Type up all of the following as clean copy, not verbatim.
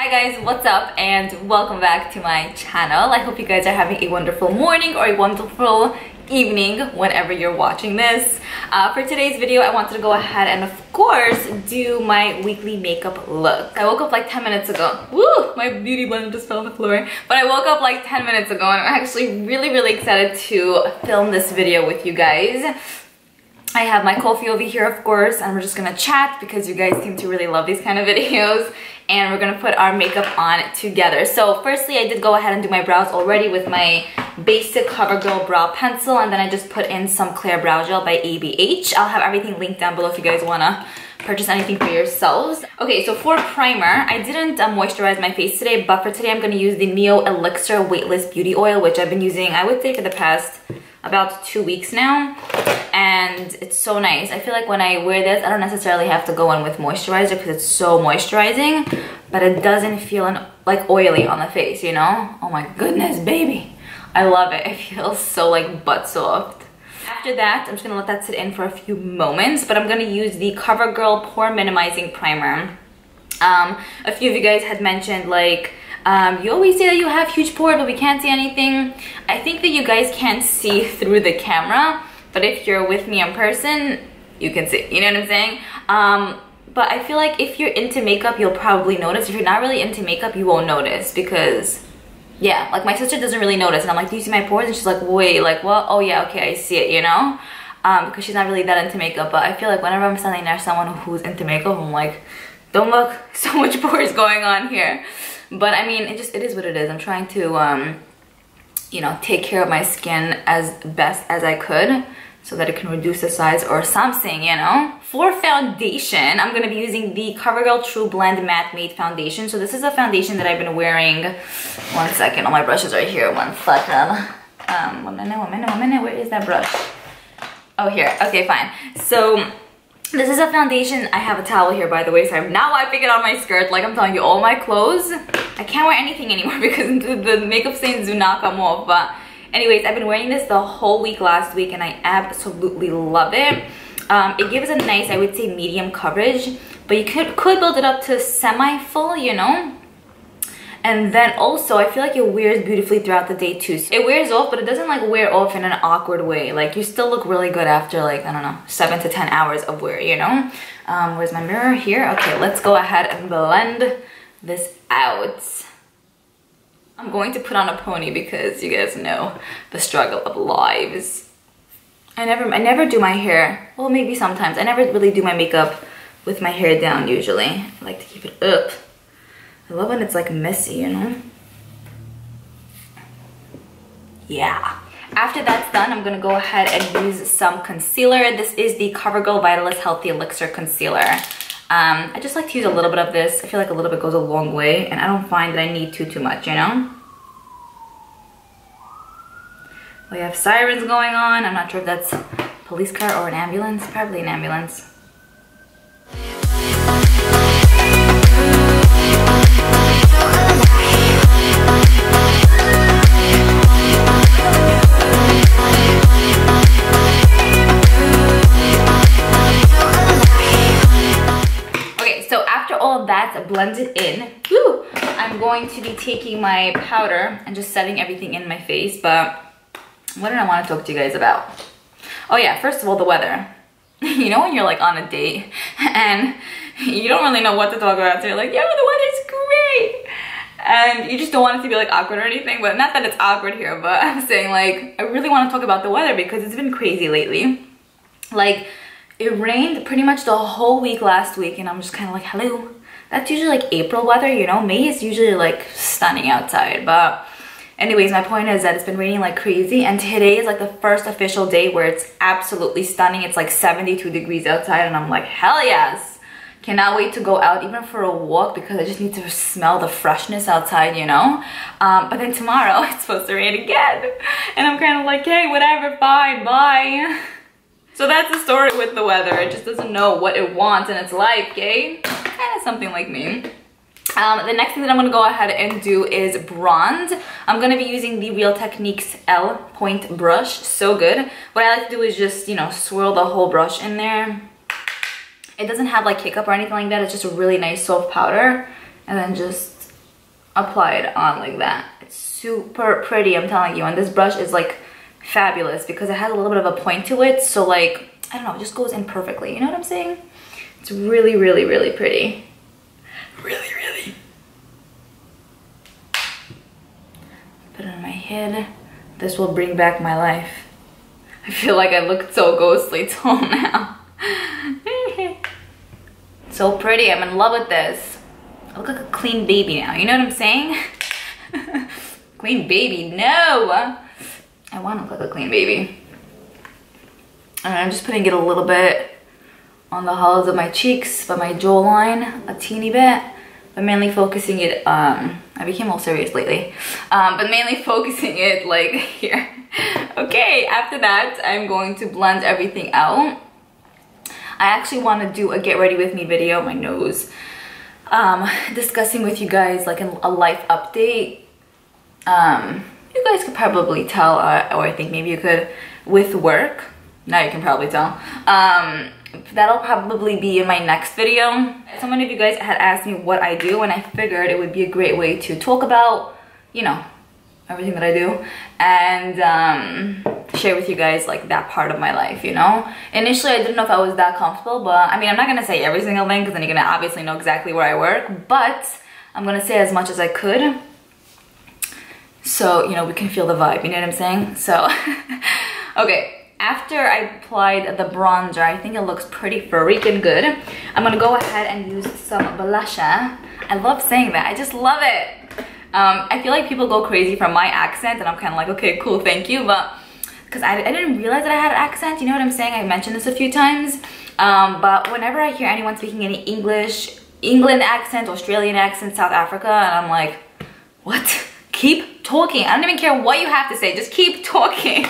Hi guys, what's up and welcome back to my channel. I hope you guys are having a wonderful morning or a wonderful evening whenever you're watching this. For today's video, I wanted to go ahead and of course do my weekly makeup look. I woke up like 10 minutes ago. Woo! My beauty blender just fell on the floor. But I woke up like 10 minutes ago and I'm actually really excited to film this video with you guys. I have my coffee over here, of course, and we're just gonna chat because you guys seem to really love these kind of videos, and we're gonna put our makeup on together. So firstly, I did go ahead and do my brows already with my basic Covergirl brow pencil, and then I just put in some clear brow gel by ABH. I'll have everything linked down below if you guys wanna purchase anything for yourselves. Okay, so for primer, I didn't moisturize my face today, but for today I'm gonna use the Neo Elixir Weightless Beauty Oil, which I've been using, I would say, for the past about 2 weeks now, and it's so nice. I feel like when I wear this, I don't necessarily have to go in with moisturizer because it's so moisturizing, but it doesn't feel like oily on the face, you know? Oh my goodness, baby. I love it. It feels so like butt soft. After that, I'm just gonna let that sit in for a few moments, but I'm gonna use the Covergirl Pore Minimizing Primer. A few of you guys had mentioned like, you always say that you have huge pores, but we can't see anything. I think that you guys can't see through the camera, but if you're with me in person, you can see, you know what I'm saying? But I feel like if you're into makeup, you'll probably notice. If you're not really into makeup, you won't notice because, yeah, like my sister doesn't really notice. And I'm like, do you see my pores? And she's like, wait, like what? Oh yeah, okay, I see it, you know? Because she's not really that into makeup, but I feel like whenever I'm standing next to someone who's into makeup, I'm like, don't look, so much pores going on here. But I mean, it is what it is. I'm trying to, you know, take care of my skin as best as I could so that it can reduce the size or something, you know? For foundation, I'm gonna be using the Covergirl True Blend Matte Made Foundation. So this is a foundation that I've been wearing. One second, all my brushes are here. One second. One minute. Where is that brush? Oh, here. Okay, fine. So this is a foundation. I have a towel here, by the way, so I'm not wiping it on my skirt. Like I'm telling you, all my clothes, I can't wear anything anymore because the makeup stains do not come off. But anyways, I've been wearing this the whole week last week and I absolutely love it. It gives a nice, I would say, medium coverage, but you could build it up to semi-full, you know? And then also, I feel like it wears beautifully throughout the day too. So it wears off, but it doesn't like wear off in an awkward way. Like you still look really good after like, I don't know, 7 to 10 hours of wear, you know? Where's my mirror? Here? Okay, let's go ahead and blend this out. I'm going to put on a pony because you guys know the struggle of lives. I never do my hair. Well, maybe sometimes. I never really do my makeup with my hair down usually. I like to keep it up. I love when it's like messy, you know? Yeah. After that's done, I'm gonna go ahead and use some concealer. This is the Covergirl Vitalist Healthy Elixir Concealer. I just like to use a little bit of this. I feel like a little bit goes a long way, and I don't find that I need too much, you know? We have sirens going on. I'm not sure if that's a police car or an ambulance. Probably an ambulance. That blended in, woo, I'm going to be taking my powder and just setting everything in my face. But what did I want to talk to you guys about? Oh yeah, first of all, the weather. You know when you're like on a date and you don't really know what to talk about, so you're like, yeah, the weather's great, and you just don't want it to be like awkward or anything. But not that it's awkward here, but I'm saying like I really want to talk about the weather because it's been crazy lately. Like it rained pretty much the whole week last week, and I'm just kind of like, hello. That's usually like April weather, you know? May is usually like stunning outside. But anyways, my point is that it's been raining like crazy, and today is like the first official day where it's absolutely stunning. It's like 72 degrees outside, and I'm like, hell yes. Cannot wait to go out even for a walk because I just need to smell the freshness outside, you know? But then tomorrow it's supposed to rain again. And I'm kind of like, hey, whatever, fine, bye. So that's the story with the weather. It just doesn't know what it wants in its life, okay? Kind of something like me. The next thing that I'm going to go ahead and do is bronze. I'm going to be using the Real Techniques L Point brush. So good. What I like to do is just, you know, swirl the whole brush in there. It doesn't have like kick up or anything like that. It's just a really nice soft powder. And then just apply it on like that. It's super pretty, I'm telling you. And this brush is like fabulous because it has a little bit of a point to it. So like, I don't know, it just goes in perfectly. You know what I'm saying? It's really, really, really pretty. Really, really. Put it on my head. This will bring back my life. I feel like I look so ghostly tall now. So pretty, I'm in love with this. I look like a clean baby now, you know what I'm saying? Clean baby, no! I want to look like a clean baby. And I'm just putting it a little bit on the hollows of my cheeks, by my jawline, a teeny bit. But mainly focusing it, I became all serious lately. But mainly focusing it like here. Okay, after that, I'm going to blend everything out. I actually want to do a get ready with me video, my nose. Discussing with you guys like a life update. You guys could probably tell, or I think maybe you could, with work. Now you can probably tell. That'll probably be in my next video. So many of you guys had asked me what I do, and I figured it would be a great way to talk about, you know, everything that I do, and share with you guys like that part of my life, you know. Initially I didn't know if I was that comfortable, but I mean, I'm not gonna say every single thing because then you're gonna obviously know exactly where I work, but I'm gonna say as much as I could, so you know we can feel the vibe, you know what I'm saying? So okay, after I applied the bronzer, I think it looks pretty freaking good. I'm gonna go ahead and use some blusher. I love saying that, I just love it. I feel like people go crazy from my accent, and I'm kind of like, okay, cool, thank you, but because I didn't realize that I had an accent, you know what I'm saying? I mentioned this a few times, but whenever I hear anyone speaking any English, England accent, Australian accent, South Africa, and I'm like, what? Keep talking. I don't even care what you have to say, just keep talking.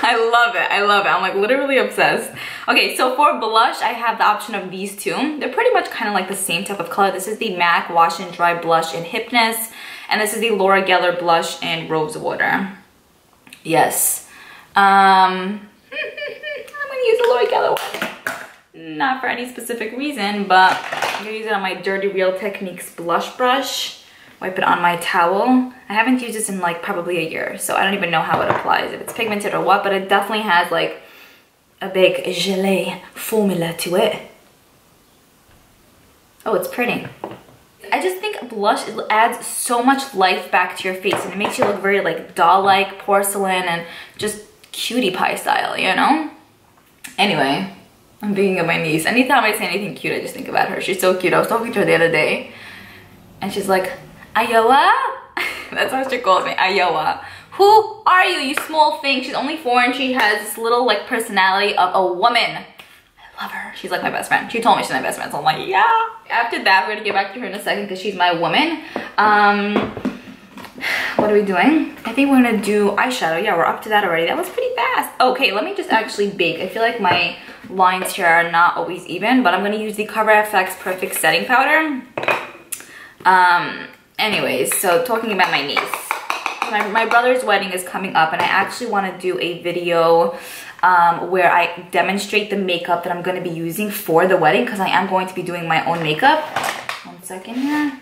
I love it, I love it. I'm like literally obsessed. Okay, so for blush, I have the option of these two. They're pretty much kind of like the same type of color. This is the MAC Wash and Dry Blush in Hypness, and this is the Liora.y blush in Rose Water. Yes. I'm gonna use the Liora.y one. Not for any specific reason, but I'm gonna use it on my Dirty Real Techniques blush brush. Wipe it on my towel. I haven't used this in like probably a year, so I don't even know how it applies, if it's pigmented or what, but it definitely has like a big gelée formula to it. Oh, it's pretty. I just think blush adds so much life back to your face, and it makes you look very like doll-like, porcelain, and just cutie pie style, you know? Anyway, I'm thinking of my niece. Anytime I say anything cute, I just think about her. She's so cute. I was talking to her the other day, and she's like, Iowa? That's how she calls me, Iowa. Who are you, you small thing? She's only 4 and she has this little like personality of a woman. I love her. She's like my best friend. She told me she's my best friend, so I'm like, yeah. After that, we're gonna get back to her in a second because she's my woman. What are we doing? I think we're gonna do eyeshadow. Yeah, we're up to that already. That was pretty fast. Okay, let me just actually bake. I feel like my lines here are not always even, but I'm gonna use the CoverFX Perfect Setting Powder. Anyways, so talking about my niece. My brother's wedding is coming up, and I actually want to do a video where I demonstrate the makeup that I'm going to be using for the wedding, because I am going to be doing my own makeup. 1 second here.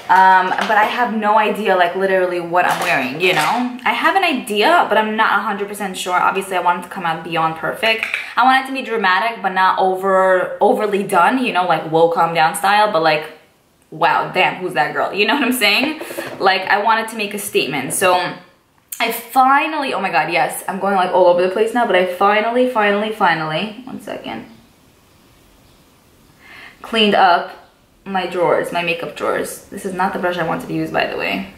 But I have no idea like literally what I'm wearing, you know? I have an idea, but I'm not 100% sure. Obviously, I want it to come out beyond perfect. I want it to be dramatic, but not overly done, you know, like whoa, calm down style, but like, wow, damn, who's that girl? You know what I'm saying? Like, I wanted to make a statement. So I finally, oh my God, yes, I'm going like all over the place now, but I finally, 1 second, cleaned up my drawers, my makeup drawers. This is not the brush I wanted to use, by the way.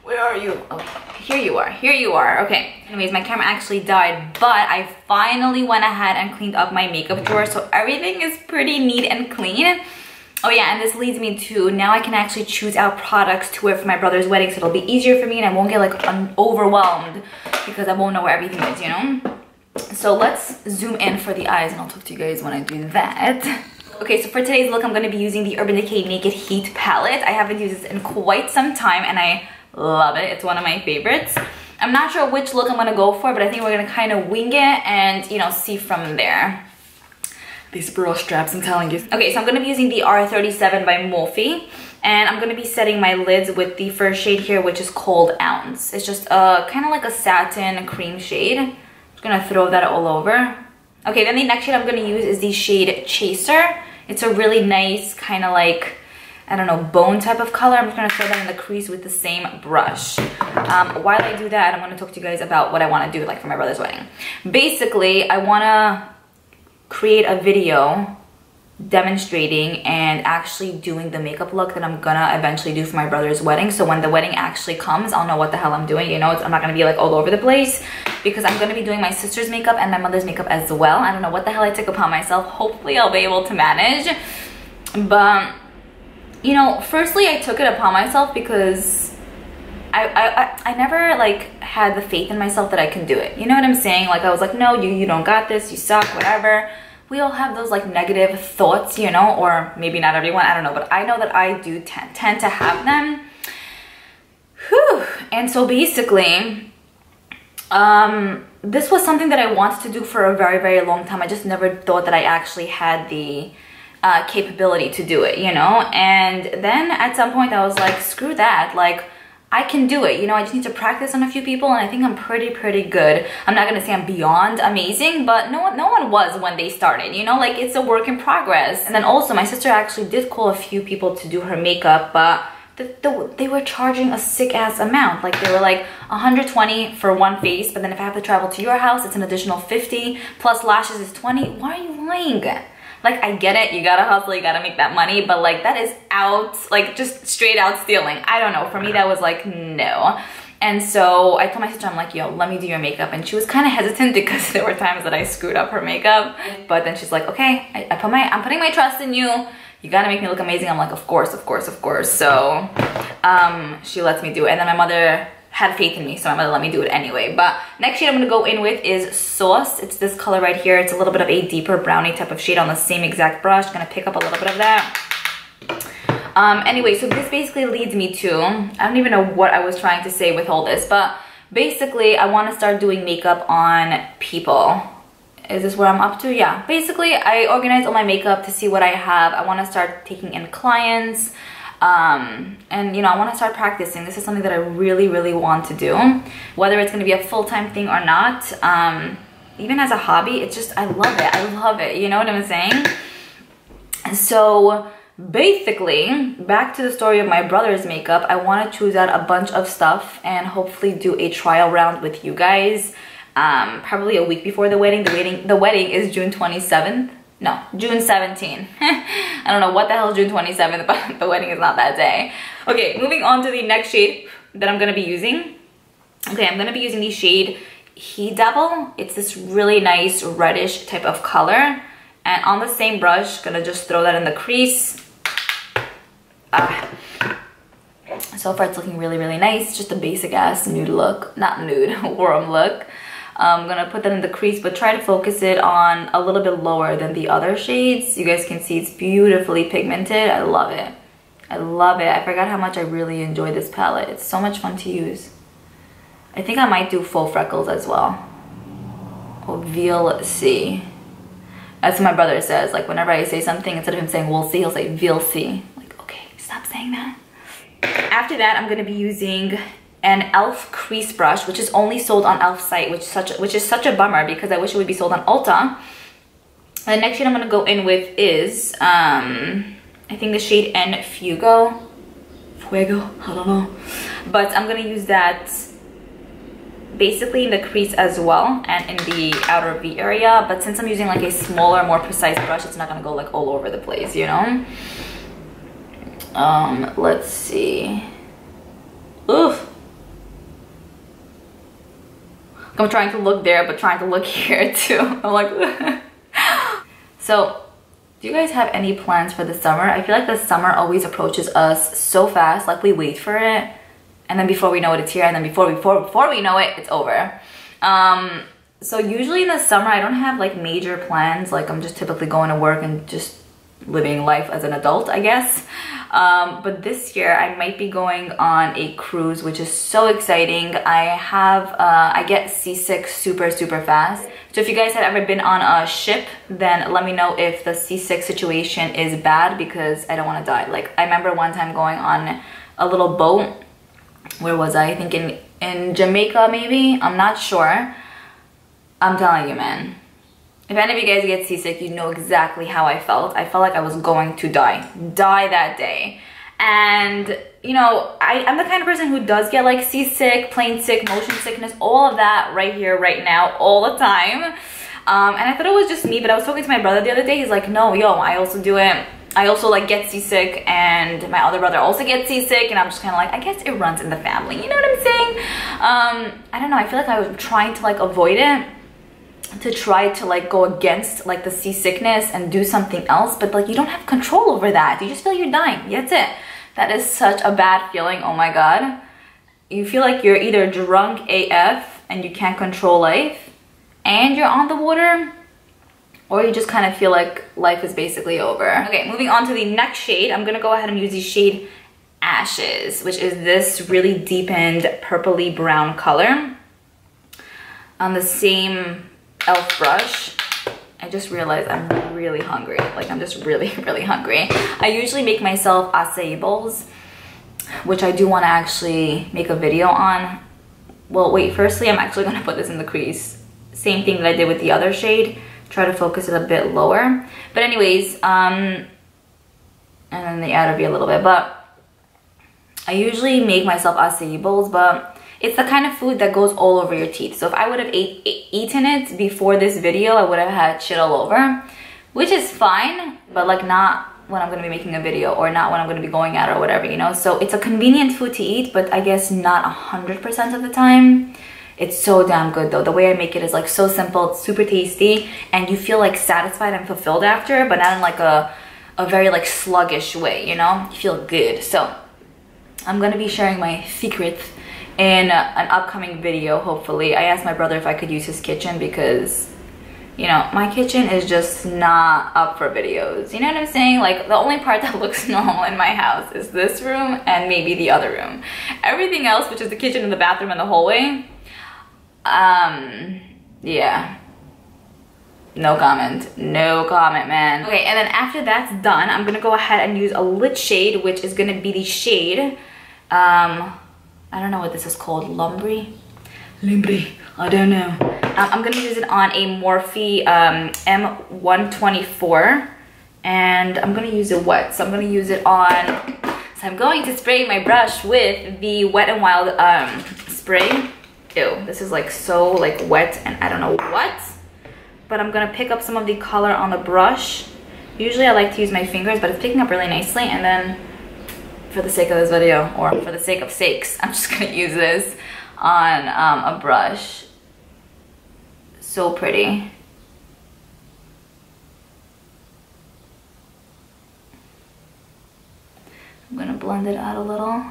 Where are you? Oh, here you are, here you are. Okay, anyways, my camera actually died, but I finally went ahead and cleaned up my makeup drawer, so everything is pretty neat and clean. Oh yeah, and this leads me to, now I can actually choose out products to wear for my brother's wedding, so it'll be easier for me and I won't get like overwhelmed because I won't know where everything is, you know? So let's zoom in for the eyes and I'll talk to you guys when I do that. Okay, so for today's look, I'm going to be using the Urban Decay Naked Heat palette. I haven't used this in quite some time and I love it. It's one of my favorites. I'm not sure which look I'm going to go for, but I think we're going to kind of wing it and, you know, see from there. These bra straps, I'm telling you. Okay, so I'm going to be using the R37 by Morphe. And I'm gonna be setting my lids with the first shade here, which is called Ounce. It's just kind of like a satin cream shade. I'm just gonna throw that all over. Okay, then the next shade I'm gonna use is the shade Chaser. It's a really nice kind of like, I don't know, bone type of color. I'm just gonna throw that in the crease with the same brush. While I do that, I'm gonna talk to you guys about what I wanna do like for my brother's wedding. Basically, I wanna create a video demonstrating and actually doing the makeup look that I'm gonna eventually do for my brother's wedding. So when the wedding actually comes, I'll know what the hell I'm doing. You know, I'm not gonna be like all over the place, because I'm gonna be doing my sister's makeup and my mother's makeup as well. I don't know what the hell I took upon myself. Hopefully I'll be able to manage. But, you know, firstly, I took it upon myself because I never like had the faith in myself that I can do it. You know what I'm saying? Like I was like, no, you don't got this, you suck, whatever. We all have those like negative thoughts, you know, or maybe not everyone, I don't know, but I know that I do tend to have them. Whew. And so basically, this was something that I wanted to do for a very, very long time. I just never thought that I actually had the capability to do it, you know? And then at some point I was like, screw that, like, I can do it, you know, I just need to practice on a few people, and I think I'm pretty good. I'm not gonna say I'm beyond amazing, but no one was when they started, you know, like it's a work in progress. And then also my sister actually did call a few people to do her makeup, but they were charging a sick ass amount. Like they were like 120 for one face, but then if I have to travel to your house, it's an additional 50 plus lashes is 20. Why are you lying? Like, I get it, you gotta hustle, you gotta make that money, but like that is out, like just straight out stealing. I don't know, for me that was like, no. And so I told my sister, I'm like, yo, let me do your makeup. And she was kind of hesitant because there were times that I screwed up her makeup. But then she's like, okay, I'm putting my trust in you. You gotta make me look amazing. I'm like, of course. So she lets me do it. And then my mother had faith in me, so my mother let me do it anyway. But next shade I'm gonna go in with is Sauce. It's this color right here. It's a little bit of a deeper brownie type of shade on the same exact brush. Gonna pick up a little bit of that. Anyway, so this basically leads me to, I don't even know what I was trying to say with all this, but basically I want to start doing makeup on people. Is this where I'm up to? Yeah, basically I organize all my makeup to see what I have. I want to start taking in clients. And you know, I want to start practicing. This is something that I really want to do, whether it's going to be a full-time thing or not. Even as a hobby, it's just, I love it, you know what I'm saying? So basically, back to the story of my brother's makeup, I want to choose out a bunch of stuff and hopefully do a trial round with you guys, probably a week before the wedding. The wedding is June 27th. No, June 17th. I don't know what the hell is June 27th, but the wedding is not that day. Okay, moving on to the next shade that I'm gonna be using. Okay, I'm gonna be using the shade He Devil. It's this really nice reddish type of color. And on the same brush, gonna just throw that in the crease. So far it's looking really nice. Just a basic ass nude look. Not nude, warm look. I'm gonna put that in the crease, but try to focus it on a little bit lower than the other shades. You guys can see it's beautifully pigmented. I love it. I love it. I forgot how much I really enjoy this palette. It's so much fun to use. I think I might do full freckles as well. Or we'll see. That's what my brother says. Like whenever I say something, instead of him saying we'll see, he'll say we'll see. Like, okay, stop saying that. After that, I'm gonna be using an e.l.f. crease brush, which is only sold on e.l.f. site, which is such a bummer because I wish it would be sold on Ulta. The next shade I'm gonna go in with is I think the shade N Fuego, I don't know, but I'm gonna use that basically in the crease as well and in the outer V area. But since I'm using like a smaller, more precise brush, it's not gonna go like all over the place, you know. Let's see. Oof. I'm trying to look there, but trying to look here too. I'm like, so, do you guys have any plans for the summer? I feel like the summer always approaches us so fast. Like we wait for it, and then before we know it, it's here, and then before we know it, it's over. So usually in the summer, I don't have like major plans. Like I'm just typically going to work and just living life as an adult, I guess. But this year I might be going on a cruise, which is so exciting. I get seasick super fast. So if you guys have ever been on a ship, then let me know if the seasick situation is bad, because I don't want to die. Like, I remember one time going on a little boat. Where was I? I think in Jamaica, maybe? I'm not sure. I'm telling you, man. If any of you guys get seasick, you know exactly how I felt. I felt like I was going to die that day. And, you know, I'm the kind of person who does get like seasick, plane sick, motion sickness, all of that right here, right now, all the time. And I thought it was just me, but I was talking to my brother the other day. He's like, no, yo, I also do it. I also like get seasick, and my other brother also gets seasick, and I'm just kind of like, I guess it runs in the family. You know what I'm saying? I don't know. I feel like I was trying to like avoid it, to try to like go against like the seasickness and do something else, but like you don't have control over that. You just feel you're dying. That's it. That is such a bad feeling. Oh my god. You feel like you're either drunk AF and you can't control life and you're on the water, or you just kind of feel like life is basically over. Okay, moving on to the next shade. I'm gonna go ahead and use the shade Ashes, which is this really deepened purpley brown color on the same e.l.f. brush. I just realized I'm really hungry. Like, I'm just really hungry. I usually make myself acai bowls, which I do want to actually make a video on. Well, wait, firstly, I'm actually going to put this in the crease. Same thing that I did with the other shade. Try to focus it a bit lower. But anyways, and then the outer be a little bit. But I usually make myself acai bowls, but it's the kind of food that goes all over your teeth. So if I would have eaten it before this video, I would have had shit all over, which is fine, but like not when I'm going to be making a video, or not when I'm going to be going out or whatever, you know? So it's a convenient food to eat, but I guess not 100% of the time. It's so damn good though. The way I make it is like so simple, it's super tasty, and you feel like satisfied and fulfilled after, but not in like a very like sluggish way, you know? You feel good. So I'm going to be sharing my secrets in an upcoming video, hopefully. I asked my brother if I could use his kitchen because, you know, my kitchen is just not up for videos. You know what I'm saying? Like, the only part that looks normal in my house is this room and maybe the other room. Everything else, which is the kitchen and the bathroom and the hallway, yeah. No comment, man. Okay, and then after that's done, I'm gonna go ahead and use a lid shade, which is gonna be the shade, I don't know what this is called, Lumbre, I don't know. I'm gonna use it on a Morphe M124, and I'm gonna use it wet. So I'm gonna use it on, so I'm going to spray my brush with the Wet n Wild spray. Ew, this is like so like wet and I don't know what, but I'm gonna pick up some of the color on the brush. Usually I like to use my fingers, but it's picking up really nicely, and then for the sake of this video, or for the sake of sakes, I'm just gonna use this on a brush. So pretty. I'm gonna blend it out a little.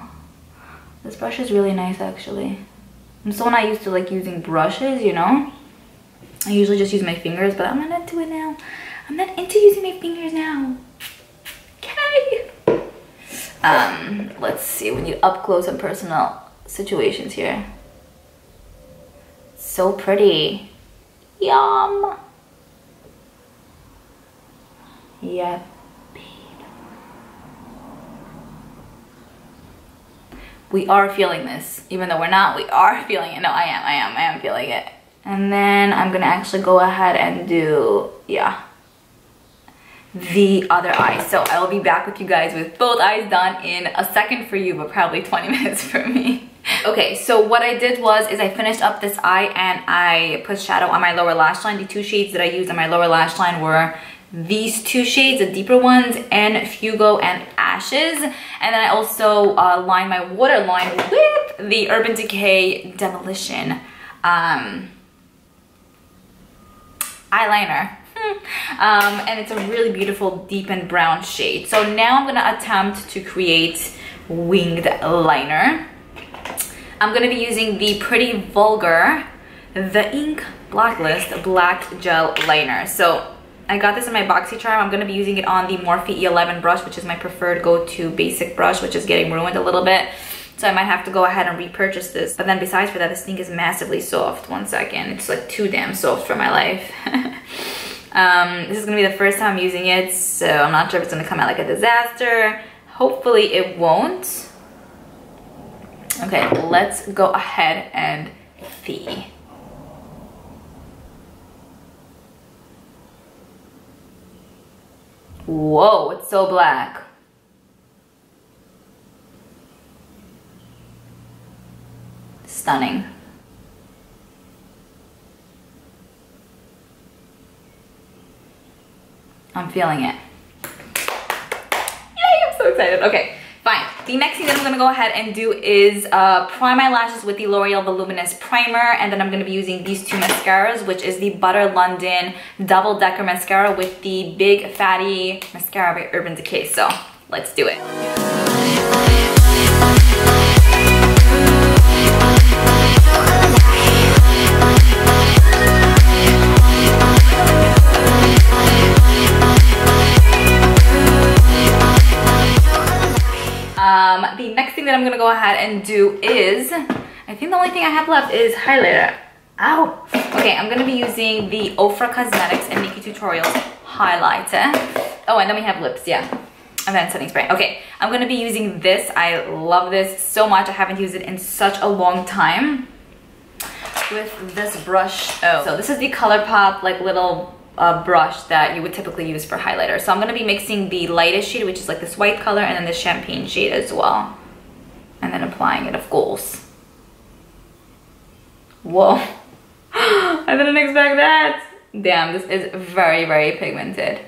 This brush is really nice actually. I'm so not used to like using brushes, you know? I usually just use my fingers, but I'm not into it now. I'm not into using my fingers now. Okay. Let's see, we need up close and personal situations here. So pretty. Yum. Yeah. We are feeling this, even though we're not, we are feeling it. No, I am feeling it. And then I'm gonna actually go ahead and do, yeah, the other eye. So I will be back with you guys with both eyes done in a second for you, but probably 20 minutes for me. Okay, so what I did was I finished up this eye and I put shadow on my lower lash line. The two shades that I used on my lower lash line were these two shades, the deeper ones, and Fugo and Ashes. And then I also lined my waterline with the Urban Decay Demolition eyeliner. And it's a really beautiful deepened brown shade. So now I'm gonna attempt to create winged liner. I'm gonna be using the Pretty Vulgar The Ink Blacklist Black Gel Liner. So I got this in my BoxyCharm. I'm gonna be using it on the Morphe E11 brush, which is my preferred go-to basic brush, which is getting ruined a little bit. So I might have to go ahead and repurchase this. But then besides for that, this thing is massively soft. One second, it's like too damn soft for my life. This is gonna be the first time I'm using it, so I'm not sure if it's gonna come out like a disaster. Hopefully it won't. Okay, let's go ahead and see. Whoa, it's so black. Stunning. I'm feeling it. Yay, I'm so excited. Okay, fine. The next thing that I'm gonna go ahead and do is prime my lashes with the L'Oreal Voluminous Primer, and then I'm gonna be using these two mascaras, which is the Butter London Double Decker Mascara with the Big Fatty Mascara by Urban Decay. So let's do it. The next thing that I'm gonna go ahead and do is, I think the only thing I have left is highlighter. Ow! Okay, I'm gonna be using the Ofra Cosmetics and Nikki Tutorials highlighter. Oh, and then we have lips, yeah. And then setting spray. Okay, I'm gonna be using this. I love this so much. I haven't used it in such a long time. With this brush. Oh, so this is the ColourPop like little brush that you would typically use for highlighter. So I'm going to be mixing the lightest shade, which is like this white color, and then this champagne shade as well. And then applying it, of course. Whoa. I didn't expect that. Damn, this is very, very pigmented.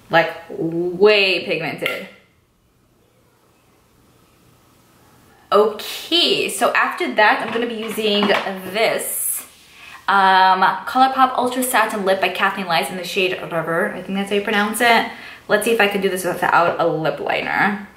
Like, way pigmented. Okay, so after that, I'm gonna be using this ColourPop Ultra Satin Lip by Kathleen Lights in the shade River. I think that's how you pronounce it. Let's see if I can do this without a lip liner.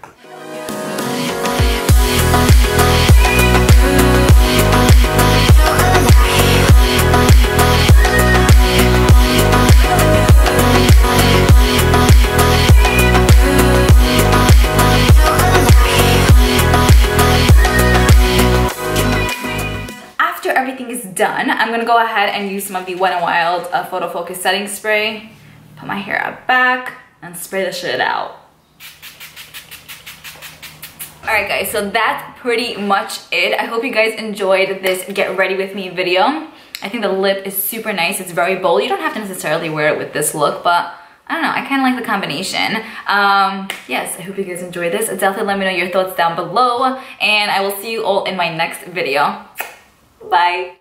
Done. I'm gonna go ahead and use some of the Wet n Wild Photo Focus Setting Spray, put my hair out back, and spray the shit out. Alright guys, so that's pretty much it. I hope you guys enjoyed this get ready with me video. I think the lip is super nice. It's very bold. You don't have to necessarily wear it with this look, but I don't know, I kind of like the combination. Yes, I hope you guys enjoyed this. Definitely let me know your thoughts down below, and I will see you all in my next video. Bye!